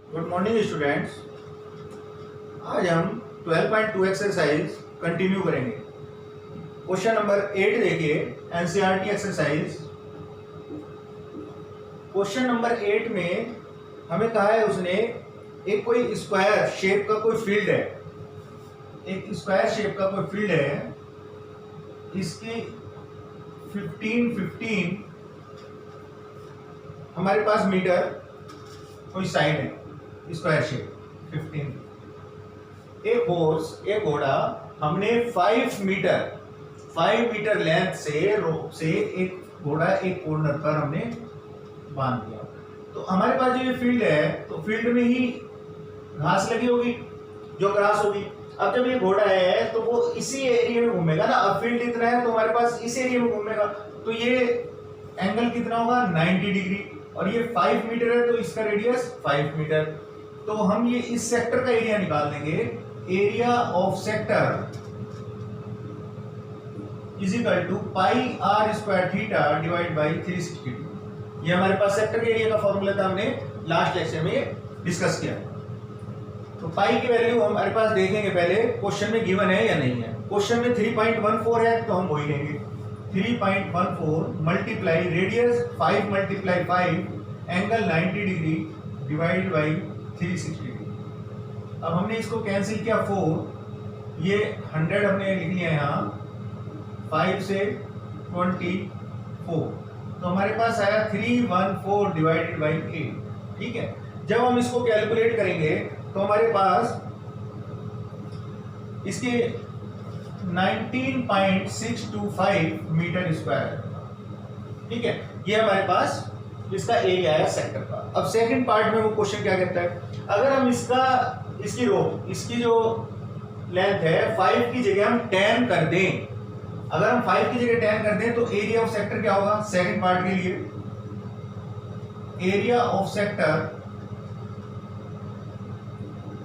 Good morning students. आज हम 12.2 exercise continue करेंगे। क्वेश्चन नंबर 8 देखिए, एनसीईआरटी एक्सरसाइज। क्वेश्चन नंबर 8 में हमें कहा है उसने एक कोई स्क्वायर शेप का कोई फील्ड है, एक स्क्वायर शेप का कोई फील्ड है, इसकी 15 हमारे पास मीटर कोई साइड है, स्क्वायर शेप 15। एक हॉर्स, एक घोड़ा हमने 5 मीटर लेंथ से एक घोड़ा एक कॉर्नर पर हमने बांध दिया। तो हमारे पास जो ये फील्ड है, तो फील्ड में ही घास लगी होगी जो ग्रास होगी। अब जब ये घोड़ा है तो वो इसी एरिया में घूमेगा ना। अब फील्ड इतना है तो हमारे पास इस एरिया में घूमेगा, तो ये एंगल कितना होगा 90 डिग्री। और ये 5 मीटर है तो इसका रेडियस 5 मीटर। तो हम ये इस सेक्टर का एरिया निकाल देंगे। Area of sector is equal to pi r square theta divide by 360। ये हमारे पास सेक्टर के एरिया का फॉर्मूला था, हमने लास्ट लेक्चर में डिस्कस किया। तो पाई की वैल्यू हमारे पास देखेंगे पहले क्वेश्चन में गिवन है या नहीं है। क्वेश्चन में 3.14 है तो हम वही लेंगे। 3.14 multiply radius 5 multiply 5 angle 90 degree divide by 360 degree. अब हमने इसको कैंसिल किया 4, ये 100 हमने लिख लिया यहाँ, 5 से 24, तो हमारे पास आया 314 डिवाइडेड बाई 8। ठीक है, जब हम इसको कैलकुलेट करेंगे तो हमारे पास इसके 19.625 मीटर स्क्वायर। ठीक है, ये हमारे पास इसका एरिया है सेक्टर का। अब सेकंड पार्ट में वो क्वेश्चन क्या कहता है, अगर हम इसकी जो लेंथ है 5 की जगह हम 10 कर दें, अगर हम 5 की जगह 10 कर दें तो एरिया ऑफ सेक्टर क्या होगा। सेकंड पार्ट के लिए एरिया ऑफ सेक्टर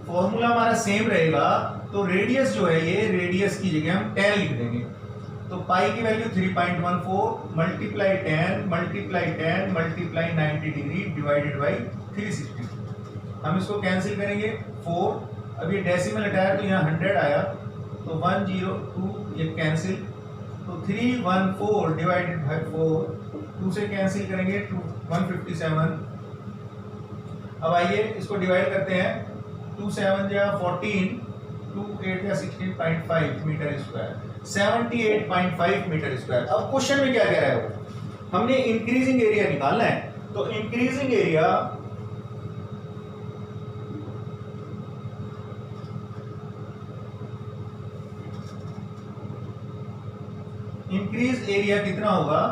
फॉर्मूला हमारा सेम रहेगा, तो रेडियस जो है, ये रेडियस की जगह हम 10 लिख देंगे। तो पाई की value 3.14 multiply 10 multiply 10 multiply 90 degree divided by 360। हम इसको कैंसिल करेंगे 4, अब ये डेसिमल हटाया तो यहाँ 100 आया, तो 102 ये कैंसिल, तो 314 डिवाइडेड बाई 4, 2 से कैंसिल करेंगे 157। अब आइए इसको डिवाइड करते हैं, 2 7 या 14, 2 8 या 16.5 मीटर स्क्वायर, 78.5 मीटर स्क्वायर। अब क्वेश्चन में क्या कह रहा है वो, हमने इंक्रीजिंग एरिया निकालना है। तो इंक्रीजिंग एरिया कितना होगा,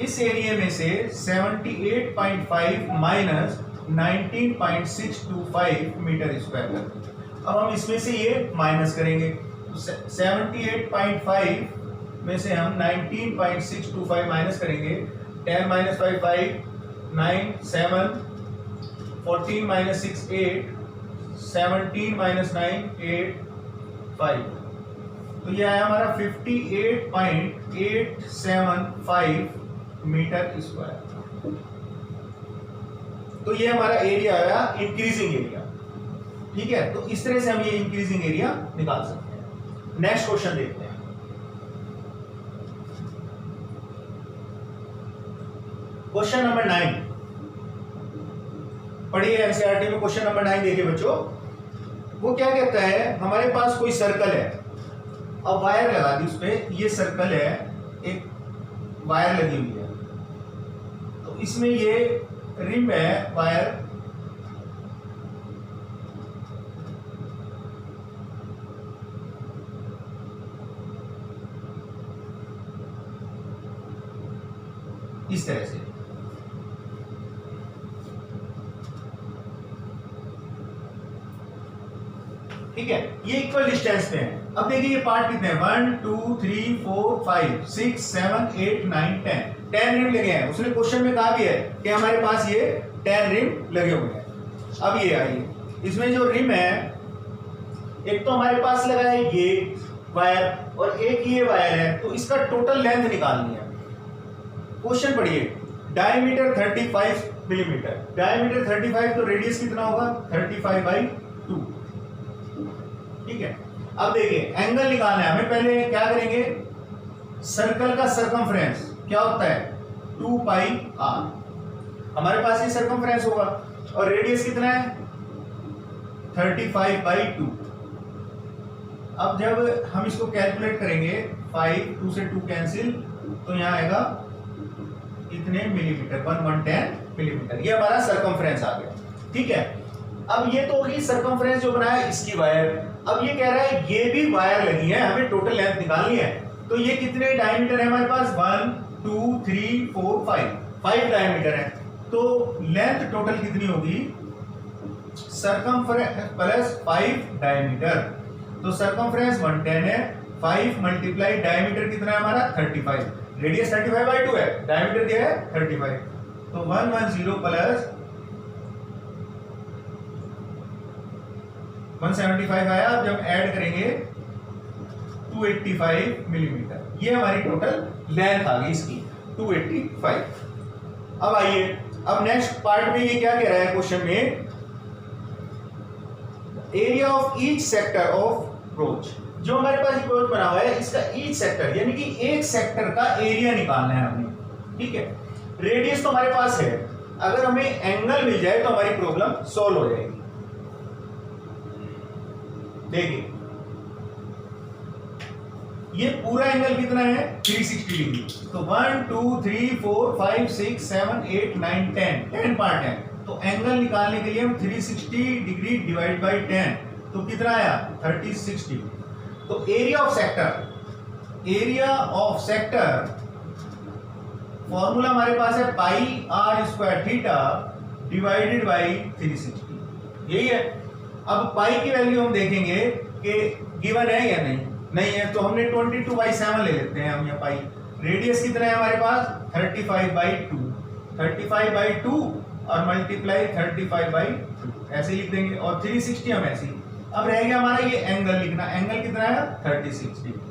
इस एरिया में से 78.5 माइनस 19.625 मीटर स्क्वायर। अब हम इसमें से ये माइनस करेंगे, 78.5 में से हम 19.625 माइनस करेंगे, 10 माइनस 5 5, 9 7, 14 माइनस 6 8, 17 माइनस 9 8 5। तो ये आया हमारा 58.875 मीटर स्क्वायर। तो ये हमारा एरिया आया इंक्रीजिंग एरिया। ठीक है, तो इस तरह से हम ये इंक्रीजिंग एरिया निकाल सकते हैं। नेक्स्ट क्वेश्चन देखते हैं। क्वेश्चन नंबर 9 पढ़िए एनसीईआरटी में। क्वेश्चन नंबर 9 देखिए बच्चों, वो क्या कहता है, हमारे पास कोई सर्कल है, अब वायर लगा दी उस पर, ये सर्कल है, एक वायर लगी हुई है, तो इसमें ये रिम है, वायर इस तरह से। ठीक है, ये इक्वल डिस्टेंस में है। अब देखिए ये पार्ट कितने हैं, 1 2 3 4 5 6 7 8 9 10 रिम लगे हैं। उसने क्वेश्चन में कहा भी है कि हमारे पास ये 10 रिम लगे हुए हैं। अब ये आइए, इसमें जो रिम है, एक तो हमारे पास लगा है ये वायर और एक ये वायर है, तो इसका टोटल लेंथ निकालनी है। क्वेश्चन पढ़िए, डायमीटर 35 मिलीमीटर, डायमीटर 35 तो रेडियस कितना होगा 35/2। ठीक है, अब देखिए एंगल निकालना है हमें, पहले क्या करेंगे, सर्कल का सरकमफ्रेंस क्या होता है 2πr, हमारे पास ये सरकमफ्रेंस होगा और रेडियस कितना है 35/2। अब जब हम इसको कैलकुलेट करेंगे 5 2 से 2 कैंसिल, तो यहां आएगा इतने मिलीमीटर 110 मिलीमीटर, ये हमारा सरकमफ्रेंस आ गया। ठीक है, अब ये तो होगी सरकमफ्रेंस जो बनाया इसकी वायर। अब ये कह रहा है ये भी वायर लगी है, हमें टोटल लेंथ निकालनी है, तो ये कितने डायमीटर है हमारे पास 1 2 3 4 5 डायमीटर है, तो लेंथ टोटल कितनी होगी सरकमफ्रेंस प्लस 5 डायमीटर, तो सरकमफ्रेंस 110 है, 5 मल्टीप्लाई डायमीटर कितना है हमारा 35, रेडियस 35/2 है, डायमीटर क्या है 35, तो 110 प्लस 175 आया। अब जब ऐड करेंगे 285 मिलीमीटर, ये हमारी टोटल लेंथ आ गई इसकी 285। अब आइए, अब नेक्स्ट पार्ट में ये क्या कह रहा है क्वेश्चन में, area of each sector of approach, जो हमारे पास अप्रोच बना हुआ है इसका ईच सेक्टर यानी कि एक सेक्टर का एरिया निकालना है हमें। ठीक है, रेडियस तो हमारे पास है, अगर हमें एंगल मिल जाए तो हमारी प्रॉब्लम सॉल्व हो जाएगी। देखिए ये पूरा एंगल कितना है 360 डिग्री, तो 1 2 3 4 5 6 7 8 9 10 पार्ट है, तो एंगल निकालने के लिए हम 360 डिग्री डिवाइड बाय 10, तो कितना आया 36 डिग्री। तो एरिया ऑफ सेक्टर फॉर्मूला हमारे पास है pi r square theta divided by 360, यही है। अब पाई की वैल्यू हम देखेंगे कि गिवन है या नहीं है, तो हमने 22/7 ले लेते हैं हम यहाँ पाई। रेडियस कितना है हमारे पास 35/2 और मल्टीप्लाई 35/2 ऐसे लिख देंगे, और 360 हम ऐसे ही। अब रह गया हमारा ये एंगल लिखना, एंगल कितना है 36 डिग्री।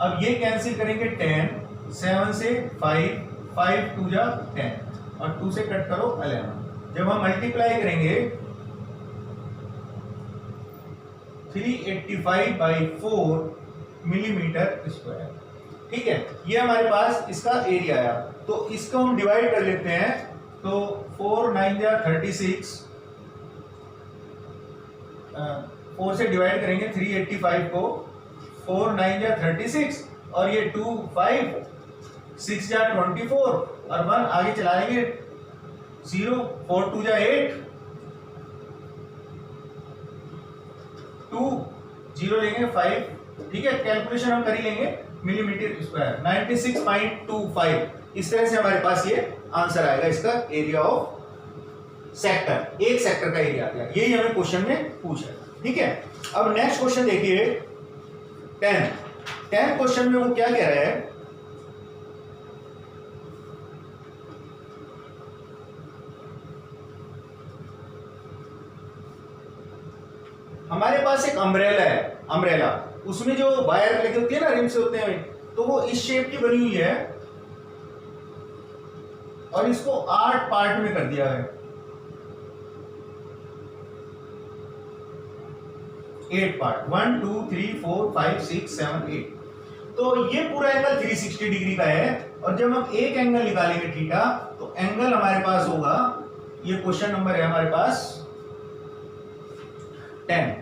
अब ये कैंसिल करेंगे 10, 7 से 5 5 2 जा 10 और 2 से कट करो 11। जब हम मल्टीप्लाई करेंगे 385/4 मिलीमीटर स्क्वायर। ठीक है, ये हमारे पास इसका एरिया आया, तो इसको हम डिवाइड कर लेते हैं, तो 4 9 जा 36, 4 से डिवाइड करेंगे 385 को, 4 9 जा 36 और ये 2 5 6 जा 24 और 1 आगे चला लेंगे 0 4 2 जा 8 2 0 लेंगे 5। ठीक है, कैलकुलेशन हम कर ही लेंगे, मिलीमीटर स्क्वायर 96.25, इस तरह से हमारे पास ये आंसर आएगा इसका एरिया ऑफ सेक्टर, एक सेक्टर का एरिया आ गया, यही हमें क्वेश्चन में पूछा है। ठीक है, अब नेक्स्ट क्वेश्चन देखिए 10 क्वेश्चन में वो क्या कह रहा है, हमारे पास एक अम्ब्रेला उसमें जो वायर लगे होती है ना, रिम से होते हैं, तो वो इस शेप की बनी हुई है और इसको 8 पार्ट में कर दिया है, 8 पार्ट 1 2 3 4 5 6 7 8। तो ये पूरा एंगल 360 डिग्री का है, और जब हम एक एंगल निकालेंगे थीटा, तो एंगल हमारे पास होगा, ये क्वेश्चन नंबर है हमारे पास 10,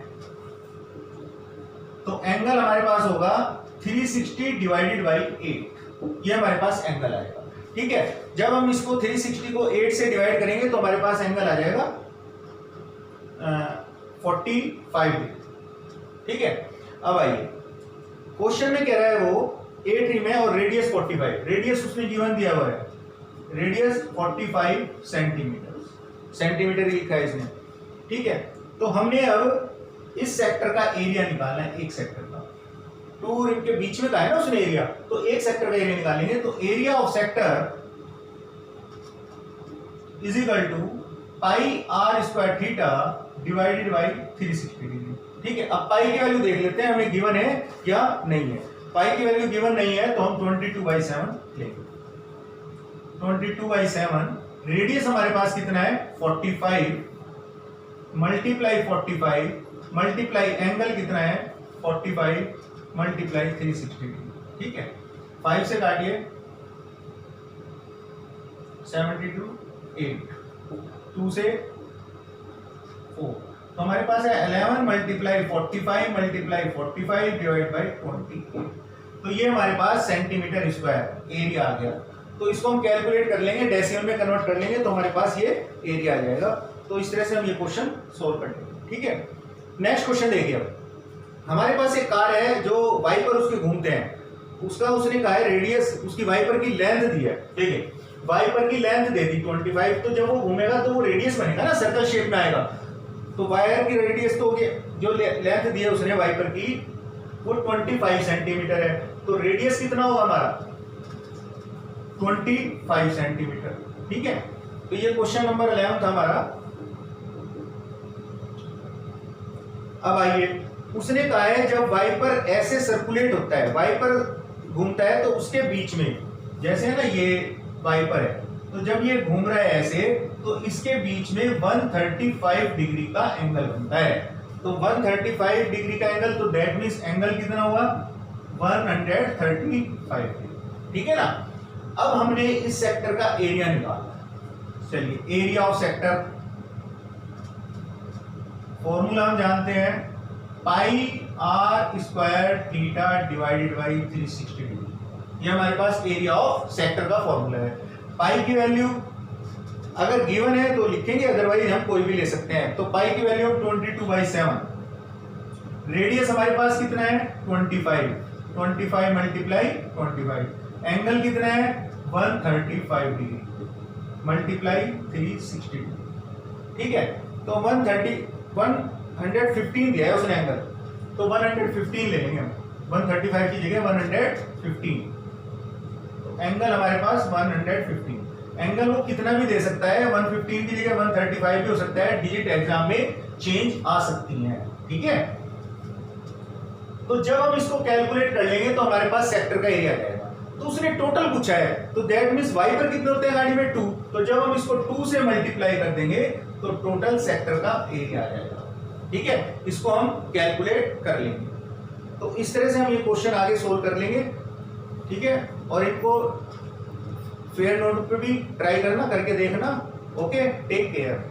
तो एंगल हमारे पास होगा 360 डिवाइडेड बाई 8, ये हमारे पास एंगल आएगा। ठीक है, जब हम इसको 360 को 8 से डिवाइड करेंगे तो हमारे पास एंगल आ जाएगा 45 डिग्री। ठीक है, अब आइए क्वेश्चन में कह रहा है वो 8 रिम है और रेडियस 45, रेडियस उसने गिवन दिया हुआ है, रेडियस 45 सेंटीमीटर लिखा है इसने। ठीक है, तो हमने अब इस सेक्टर का एरिया निकालना है, एक सेक्टर का, 2 रिम के बीच में का है ना उसने एरिया, तो एक सेक्टर का एरिया निकालेंगे, तो area of sector is equal to pi r square theta divided by 360 degree. ठीक है, अब पाई की वैल्यू देख लेते हैं हमें गिवन है या नहीं है। पाई की वैल्यू गिवन नहीं है तो हम 22/7 लेंगे, 22/7 रेडियस हमारे पास कितना है 45 मल्टीप्लाई 45 मल्टीप्लाई एंगल कितना है 45 मल्टीप्लाई 360 डिग्री। ठीक है, 5 से काटिए 72 8 2 से 4, तो हमारे पास है 11 मल्टीप्लाई 45 मल्टीप्लाई 45 डिवाइड बाई 28। तो ये हमारे पास सेंटीमीटर स्क्वायर एरिया आ गया। तो इसको हम कैलकुलेट कर लेंगे, डेसिमल में कन्वर्ट कर लेंगे, तो हमारे पास ये एरिया आ जाएगा। तो इस तरह से हम ये क्वेश्चन सोल्व कर लेंगे। ठीक है, नेक्स्ट क्वेश्चन देखिए। अब हमारे पास एक कार है जो वाइपर उसके घूमते हैं, उसका उसने कहा है रेडियस, उसकी वाइपर की लेंथ दी है। ठीक है, वाइपर की लेंथ दे दी 25, तो जब वो घूमेगा तो वो रेडियस बनेगा ना, सर्कल शेप में आएगा। तो वायर की रेडियस तो जो लेंथ दी है उसने वाइपर की वो 25 सेंटीमीटर है, तो रेडियस कितना होगा हमारा 25 सेंटीमीटर। ठीक है, तो ये क्वेश्चन नंबर 11 था हमारा। अब आइए, उसने कहा है जब वाइपर ऐसे सर्कुलेट होता है, वाइपर घूमता है, तो उसके बीच में, जैसे है ना ये वाइपर है, तो जब ये घूम रहा है ऐसे, तो इसके बीच में 135 डिग्री का एंगल बनता है। तो 135 डिग्री का एंगल, तो दैट मींस एंगल कितना हुआ 135। ठीक है ना। अब हमने इस सेक्टर का एरिया निकाला। चलिए, एरिया ऑफ सेक्टर फॉर्मूला हम जानते हैं, pi r square theta divided by 360 degree. ये हमारे पास एरिया ऑफ सेक्टर का फॉर्मूला है। पाई की वैल्यू अगर गिवन है तो लिखेंगे, अदरवाइज हम कोई भी ले सकते हैं। तो पाई की वैल्यू 22/7। रेडियस हमारे पास कितना है 25 मल्टीप्लाई 25, एंगल कितना है 135 डिग्री मल्टीप्लाई 360 डिग्री। ठीक है, तो 115 दिया है उसने एंगल, तो 115 ले लेंगे हम, 135 की जगह 115। तो एंगल हमारे पास 115। एंगल वो कितना भी दे सकता है, 115 की जगह 135 भी हो सकता है, डिजिट एग्जाम में चेंज आ सकती हैं। ठीक है, तो जब हम इसको कैलकुलेट कर लेंगे तो हमारे पास सेक्टर का एरिया आ जाएगा। तो उसने टोटल पूछा है, तो दैट मींस वाइपर कितने होते हैं गाड़ी में 2, तो जब हम इसको 2 से मल्टीप्लाई कर देंगे तो टोटल सेक्टर का एरिया आ जाएगा। ठीक है, इसको हम कैलकुलेट कर लेंगे। तो इस तरह से हम ये क्वेश्चन आगे सोल्व कर लेंगे। ठीक है, और इनको फेयर नोट पे भी ट्राई करना, करके देखना। Okay, take care.